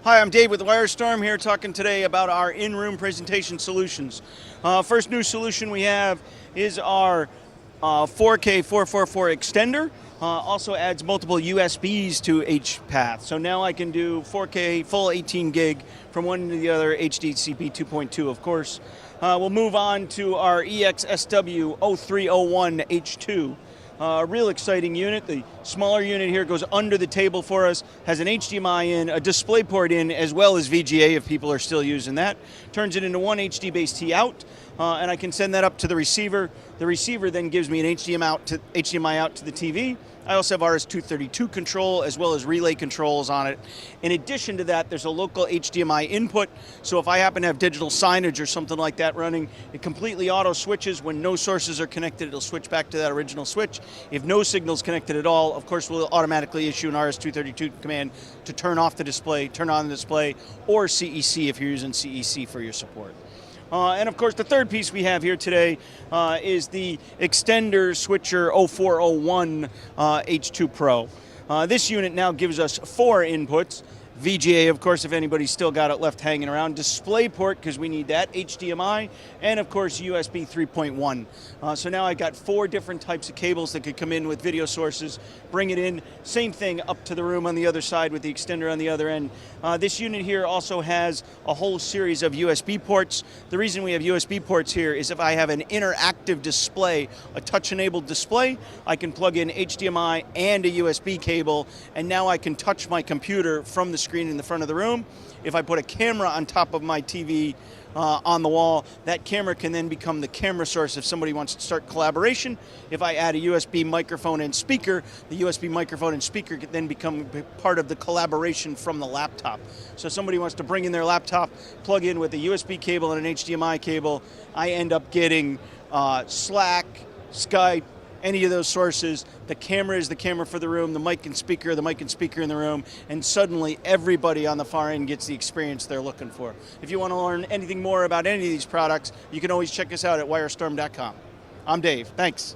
Hi, I'm Dave with WyreStorm here talking today about our in-room presentation solutions. First new solution we have is our 4K 444 extender. Also adds multiple USBs to each path. So now I can do 4K full 18 gig from one to the other, HDCP 2.2 of course. We'll move on to our EXSW 0301H2. Real exciting unit. The smaller unit here goes under the table for us, has an HDMI in, a DisplayPort in, as well as VGA if people are still using that. Turns it into one HD base T out, and I can send that up to the receiver. The receiver then gives me an HDMI out to the TV. I also have RS-232 control as well as relay controls on it. In addition to that, there's a local HDMI input, so if I happen to have digital signage or something like that running, it completely auto switches. When no sources are connected, it'll switch back to that original switch. If no signal's connected at all, of course, we'll automatically issue an RS-232 command to turn off the display, turn on the display, or CEC if you're using CEC for your support. And of course, the third piece we have here today is the Extender Switcher 0401 H2 Pro. This unit now gives us 4 inputs. VGA, of course, if anybody's still got it left hanging around. DisplayPort, because we need that. HDMI, and of course, USB 3.1. So now I've got 4 different types of cables that could come in with video sources, bring it in. Same thing up to the room on the other side with the extender on the other end. This unit here also has a whole series of USB ports. The reason we have USB ports here is if I have an interactive display, a touch-enabled display, I can plug in HDMI and a USB cable, and now I can touch my computer from the screen in the front of the room. If I put a camera on top of my TV on the wall, that camera can then become the camera source if somebody wants to start collaboration. If I add a USB microphone and speaker, the USB microphone and speaker can then become part of the collaboration from the laptop. So if somebody wants to bring in their laptop, plug in with a USB cable and an HDMI cable, I end up getting Slack, Skype, any of those sources. The camera is the camera for the room, the mic and speaker in the room, and suddenly everybody on the far end gets the experience they're looking for. If you want to learn anything more about any of these products, you can always check us out at WyreStorm.com. I'm Dave. Thanks.